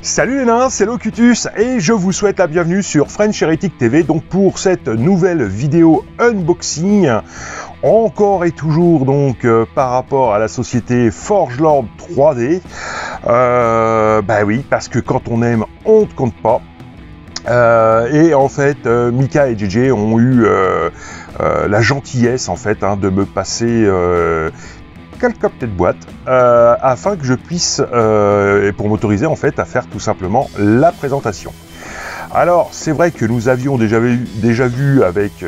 Salut les nains, c'est Locutus et je vous souhaite la bienvenue sur French Heretic TV donc pour cette nouvelle vidéo unboxing, encore et toujours donc par rapport à la société Forgelord 3D. Bah oui, parce que quand on aime, on ne compte pas. Et en fait, Mika et JJ ont eu la gentillesse en fait de me passer quelques petites boîtes afin que je puisse et pour m'autoriser en fait à faire tout simplement la présentation. Alors c'est vrai que nous avions déjà vu avec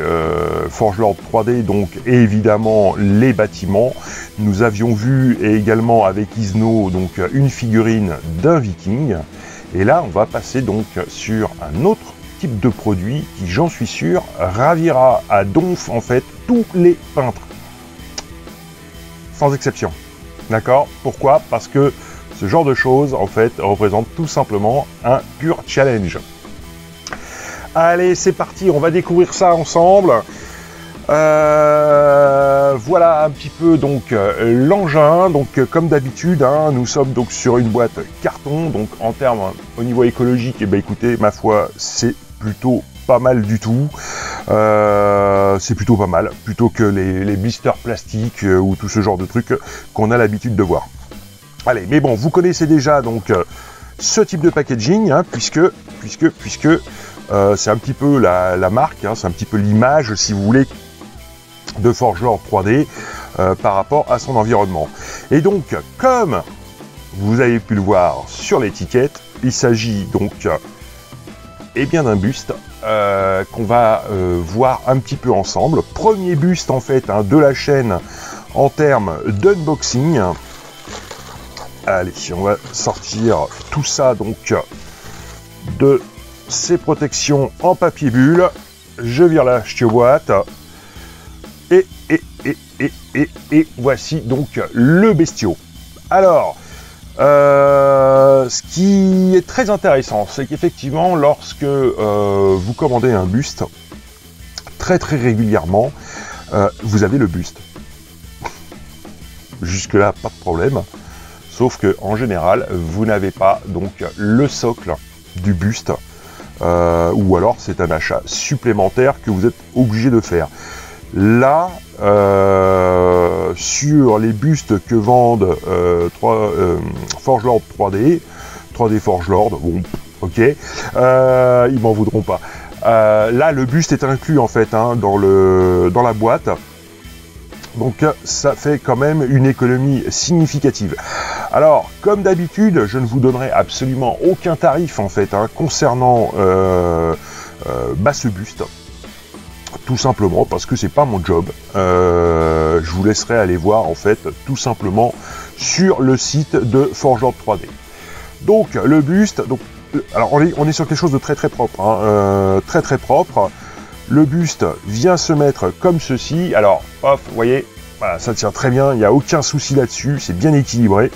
Forgelord 3D donc évidemment les bâtiments. Nous avions vu également avec Isno donc une figurine d'un viking. Et là on va passer donc sur un autre type de produit qui, j'en suis sûr, ravira à donf en fait tous les peintres. Sans exception. D'accord? Pourquoi? Parce que ce genre de choses, en fait, représente tout simplement un pur challenge. Allez, c'est parti, on va découvrir ça ensemble. Voilà un petit peu donc l'engin. Donc comme d'habitude, nous sommes donc sur une boîte carton. Donc en termes au niveau écologique, et ben écoutez, ma foi, c'est plutôt pas mal du tout. C'est plutôt pas mal, plutôt que les blisters plastiques ou tout ce genre de trucs qu'on a l'habitude de voir. Allez, mais bon, vous connaissez déjà donc ce type de packaging, puisque c'est un petit peu la marque, c'est un petit peu l'image, si vous voulez, de Forgelord 3D par rapport à son environnement. Et donc, comme vous avez pu le voir sur l'étiquette, il s'agit donc bien d'un buste qu'on va voir un petit peu ensemble. Premier buste en fait de la chaîne en termes d'unboxing. Allez, on va sortir tout ça donc de ces protections en papier bulle. Je vire la boîte et voici donc le bestiau. Alors ce qui est très intéressant, c'est qu'effectivement, lorsque vous commandez un buste, très régulièrement, vous avez le buste. Jusque-là, pas de problème. Sauf que en général, vous n'avez pas donc le socle du buste, ou alors c'est un achat supplémentaire que vous êtes obligé de faire. Là, sur les bustes que vendent Forgelord 3D Forgelord, bon, ok, ils m'en voudront pas. Là, le buste est inclus en fait dans la boîte, donc ça fait quand même une économie significative. Alors, comme d'habitude, je ne vous donnerai absolument aucun tarif en fait concernant ce buste. Tout simplement parce que c'est pas mon job. Je vous laisserai aller voir en fait tout simplement sur le site de Forgelord 3D. Donc le buste, donc alors on est sur quelque chose de très propre, très propre. Le buste vient se mettre comme ceci. Alors hop, vous voyez, voilà, ça tient très bien, il n'y a aucun souci là-dessus, c'est bien équilibré.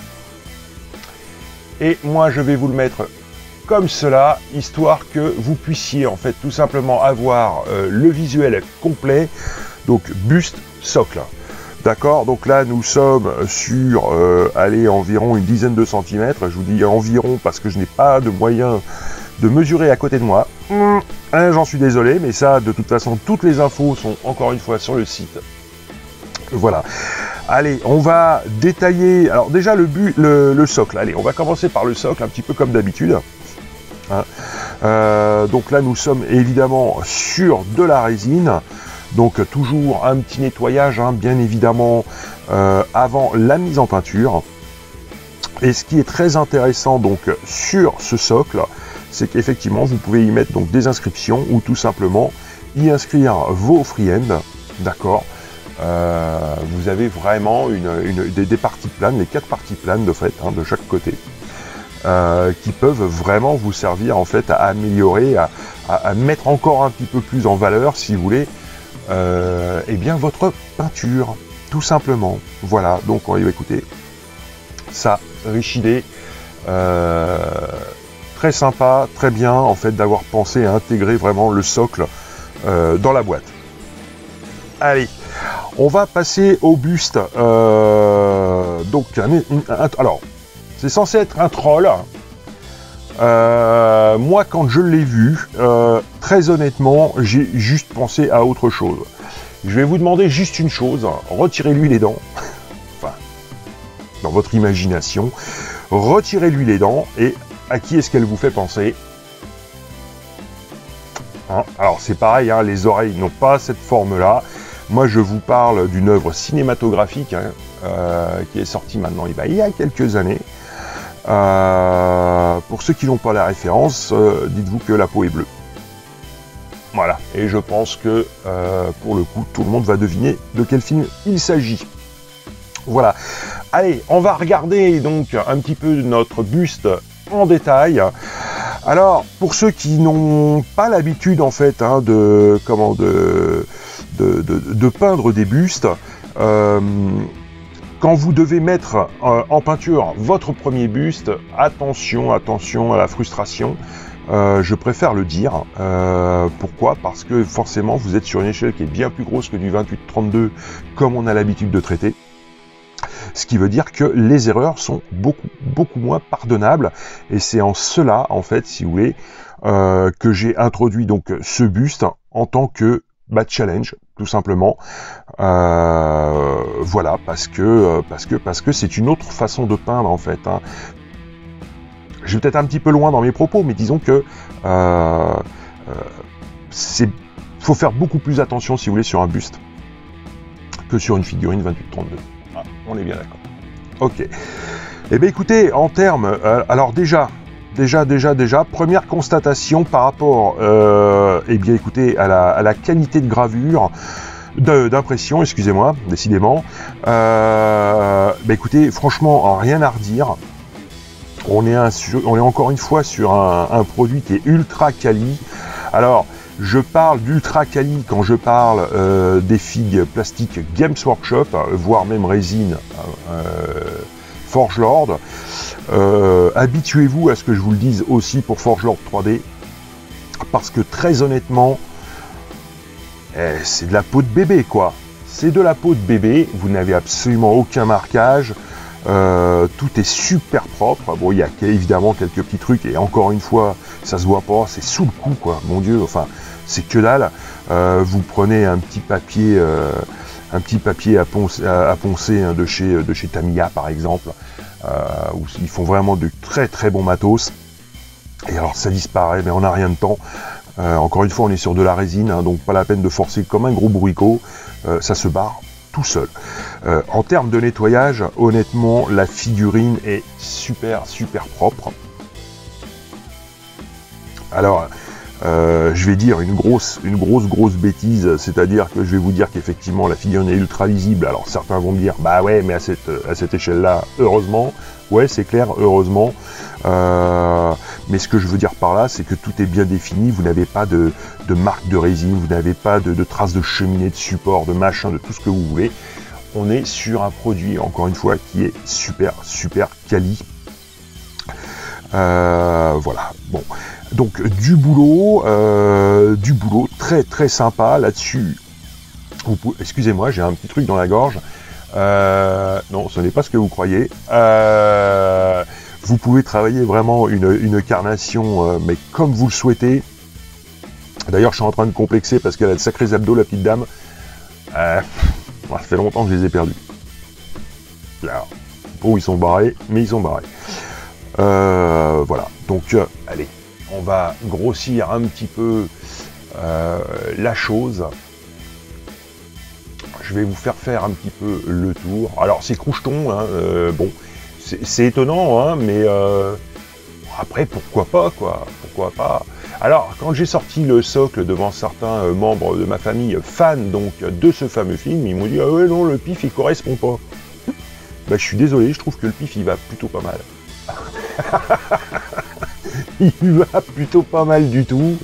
Et moi je vais vous le mettre comme cela, histoire que vous puissiez en fait tout simplement avoir le visuel complet, donc buste, socle. D'accord, donc là nous sommes sur environ une dizaine de centimètres. Je vous dis environ parce que je n'ai pas de moyen de mesurer à côté de moi. J'en suis désolé, mais ça de toute façon toutes les infos sont encore une fois sur le site. Voilà. Allez, on va détailler. Alors déjà le socle. Allez, on va commencer par le socle, un petit peu comme d'habitude. Donc là nous sommes évidemment sur de la résine, donc toujours un petit nettoyage bien évidemment avant la mise en peinture. Et ce qui est très intéressant donc sur ce socle, c'est qu'effectivement vous pouvez y mettre donc des inscriptions ou tout simplement y inscrire vos freehands. D'accord, vous avez vraiment des parties planes, les 4 parties planes de fait de chaque côté. Qui peuvent vraiment vous servir en fait à améliorer, à mettre encore un petit peu plus en valeur, si vous voulez, votre peinture, tout simplement. Voilà, donc on va écouter ça, rich idée, très sympa, très bien en fait d'avoir pensé à intégrer vraiment le socle dans la boîte. Allez, on va passer au buste. Donc alors. C'est censé être un troll. Moi, quand je l'ai vu, très honnêtement, j'ai juste pensé à autre chose. Je vais vous demander juste une chose, retirez-lui les dents, enfin, dans votre imagination, retirez-lui les dents, et à qui est-ce qu'elle vous fait penser? Hein, alors c'est pareil, hein, les oreilles n'ont pas cette forme-là. Moi, je vous parle d'une œuvre cinématographique hein, qui est sortie maintenant il y a quelques années. Pour ceux qui n'ont pas la référence, dites-vous que la peau est bleue. Voilà, et je pense que pour le coup, tout le monde va deviner de quel film il s'agit. Voilà. Allez, on va regarder donc un petit peu notre buste en détail. Alors, pour ceux qui n'ont pas l'habitude en fait hein, de peindre des bustes, quand vous devez mettre en peinture votre premier buste, attention à la frustration. Je préfère le dire. Pourquoi? Parce que forcément, vous êtes sur une échelle qui est bien plus grosse que du 28-32, comme on a l'habitude de traiter. Ce qui veut dire que les erreurs sont beaucoup moins pardonnables. Et c'est en cela, en fait, si vous voulez, que j'ai introduit donc ce buste en tant que challenge, tout simplement. Voilà, parce que c'est une autre façon de peindre, en fait. Hein. Je vais peut-être un petit peu loin dans mes propos, mais disons que faut faire beaucoup plus attention, si vous voulez, sur un buste que sur une figurine 28-32. Ah, on est bien d'accord. Ok. Eh bien, écoutez, en termes... alors déjà, première constatation par rapport, eh bien, écoutez, à la qualité de gravure, d'impression, excusez-moi, décidément. Écoutez, franchement, rien à redire. On est encore une fois sur un produit qui est ultra quali. Alors, je parle d'ultra quali quand je parle des figues plastiques Games Workshop, voire même résine Forgelord. Habituez-vous à ce que je vous le dise aussi pour Forgelord 3D, parce que très honnêtement, c'est de la peau de bébé, quoi. C'est de la peau de bébé, vous n'avez absolument aucun marquage. Tout est super propre. Bon, il y a évidemment quelques petits trucs, et encore une fois, ça se voit pas, c'est sous le cou, quoi. Mon Dieu, enfin, c'est que dalle. Vous prenez un petit papier à poncer hein, de chez Tamiya, par exemple, où ils font vraiment de très très bons matos. Et alors, ça disparaît, mais on n'a rien de temps. Encore une fois, on est sur de la résine, hein, donc pas la peine de forcer comme un gros bourricot. Ça se barre tout seul. En termes de nettoyage, honnêtement, la figurine est super propre. Alors, je vais dire une grosse bêtise, c'est-à-dire que je vais vous dire qu'effectivement la figurine est ultra lisible. Alors certains vont me dire, bah ouais, mais à cette échelle-là, heureusement, ouais, c'est clair, heureusement. Mais ce que je veux dire par là, c'est que tout est bien défini. Vous n'avez pas de marque de résine, vous n'avez pas de traces de cheminée, de support, de machin, de tout ce que vous voulez. On est sur un produit, encore une fois, qui est super quali. Voilà. Bon. Donc du boulot très sympa là-dessus. Excusez-moi, j'ai un petit truc dans la gorge. Non, ce n'est pas ce que vous croyez. Vous pouvez travailler vraiment une carnation, mais comme vous le souhaitez. D'ailleurs, je suis en train de complexer parce qu'elle a de sacrés abdos, la petite dame. Ça fait longtemps que je les ai perdus. Là, bon, ils sont barrés, mais ils sont barrés. Voilà. Donc, allez, on va grossir un petit peu la chose. Je vais vous faire un petit peu le tour. Alors, c'est crocheton, hein, bon. C'est étonnant, hein, mais après, pourquoi pas, quoi. Pourquoi pas. Alors, quand j'ai sorti le socle devant certains membres de ma famille, fans donc de ce fameux film, ils m'ont dit « Ah ouais, non, le pif, il correspond pas. » Bah, je suis désolé, je trouve que le pif, il va plutôt pas mal. Il va plutôt pas mal du tout.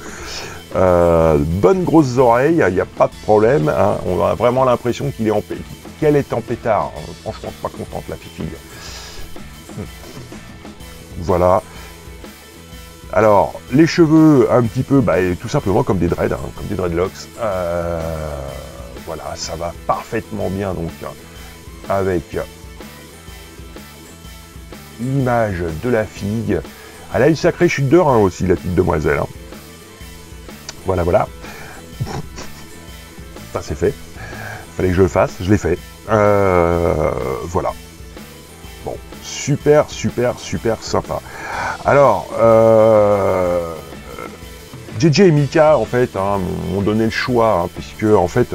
Bonnes grosses oreilles, il n'y a pas de problème. Hein. On a vraiment l'impression qu'elle est en pétard. Franchement, pas contente, la fille. Voilà. Alors, les cheveux, un petit peu, tout simplement comme des dreads, hein, comme des dreadlocks. Voilà, ça va parfaitement bien, donc, avec l'image de la figue. Elle a une sacrée chute de rein aussi, la petite demoiselle. Hein. Voilà, voilà. Ça c'est fait. Fallait que je le fasse, je l'ai fait. Voilà. Bon, super, super, super sympa. Alors, JJ et Mika, en fait, hein, m'ont donné le choix, hein, puisque, en fait,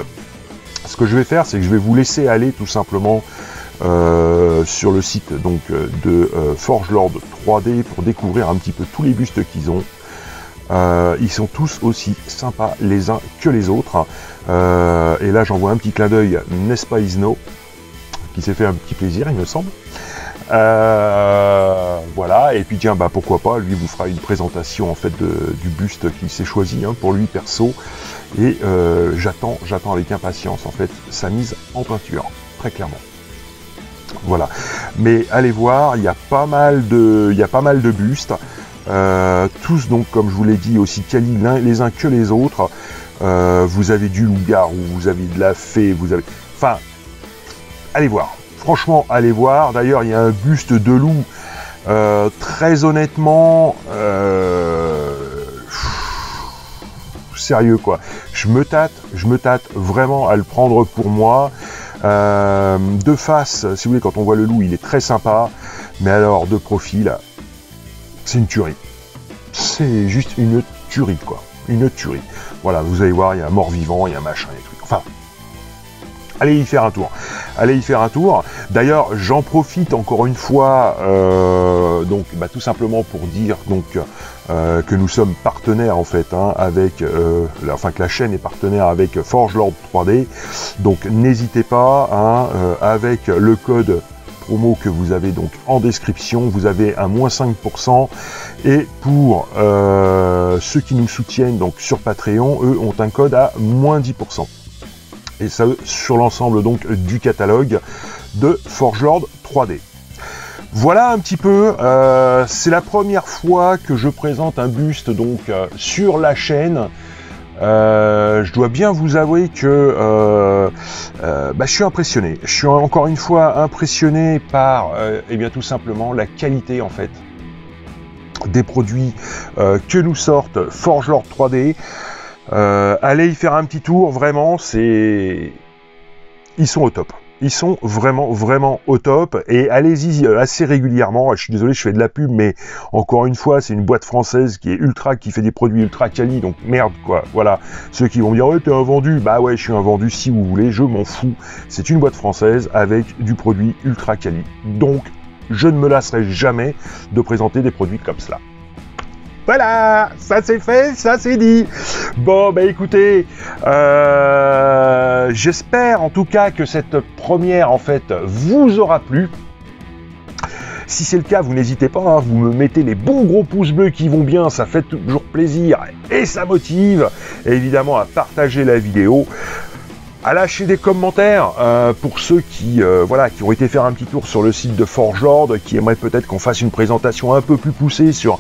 ce que je vais faire, c'est que je vais vous laisser aller tout simplement sur le site donc de Forgelord 3D pour découvrir un petit peu tous les bustes qu'ils ont. Ils sont tous aussi sympas les uns que les autres. Et là, j'envoie un petit clin d'œil, n'est-ce pas Isno, qui s'est fait un petit plaisir, il me semble. Voilà, et puis tiens, bah pourquoi pas, lui vous fera une présentation en fait du buste qu'il s'est choisi hein, pour lui perso. Et j'attends avec impatience en fait sa mise en peinture, très clairement. Voilà, mais allez voir, il y a pas mal de bustes, tous donc comme je vous l'ai dit aussi quali les uns que les autres. Vous avez du loup-garou, vous avez de la fée, vous avez, enfin, allez voir. Franchement, allez voir. D'ailleurs, il y a un buste de loup. Très honnêtement, sérieux quoi. Je me tâte vraiment à le prendre pour moi. De face, si vous voulez, quand on voit le loup, il est très sympa. Mais alors, de profil, c'est une tuerie. C'est juste une tuerie, quoi. Une tuerie. Voilà, vous allez voir, il y a un mort-vivant, il y a un machin, des trucs. Enfin, allez y faire un tour. Allez y faire un tour. D'ailleurs, j'en profite encore une fois, donc, bah, tout simplement pour dire donc que nous sommes partenaires en fait, hein, avec, enfin que la chaîne est partenaire avec Forgelord 3D. Donc, n'hésitez pas, hein, avec le code promo que vous avez donc en description, vous avez un moins 5%. Et pour ceux qui nous soutiennent donc sur Patreon, eux ont un code à moins 10%. Et ça sur l'ensemble donc du catalogue de Forgelord 3D. Voilà un petit peu, c'est la première fois que je présente un buste donc sur la chaîne. Je dois bien vous avouer que bah, je suis impressionné. Je suis encore une fois impressionné par eh bien tout simplement la qualité en fait des produits que nous sortent Forgelord 3D. Allez y faire un petit tour, vraiment, ils sont au top. Ils sont vraiment au top. Et allez-y assez régulièrement. Je suis désolé, je fais de la pub, mais encore une fois, c'est une boîte française qui fait des produits ultra quali. Donc merde, quoi. Voilà. Ceux qui vont me dire, ouais, t'es un vendu. Bah ouais, je suis un vendu si vous voulez. Je m'en fous. C'est une boîte française avec du produit ultra quali. Donc, je ne me lasserai jamais de présenter des produits comme cela. Voilà, ça c'est fait, ça c'est dit. Bon, bah écoutez, j'espère en tout cas que cette première en fait vous aura plu. Si c'est le cas, vous n'hésitez pas, hein, vous me mettez les bons gros pouces bleus qui vont bien, ça fait toujours plaisir et ça motive. Et évidemment à partager la vidéo, à lâcher des commentaires pour ceux qui voilà, qui ont été faire un petit tour sur le site de Forgelord, qui aimeraient peut-être qu'on fasse une présentation un peu plus poussée sur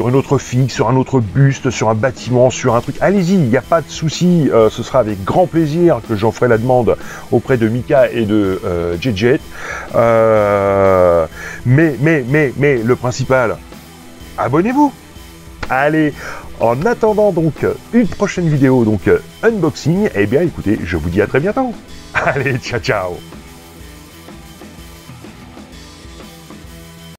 une autre figue, sur un autre buste, sur un bâtiment, sur un truc. Allez-y, il n'y a pas de souci, ce sera avec grand plaisir que j'en ferai la demande auprès de Mika et de JJ. Mais le principal, abonnez-vous. Allez, en attendant donc une prochaine vidéo, donc unboxing, eh bien écoutez, je vous dis à très bientôt. Allez, ciao ciao.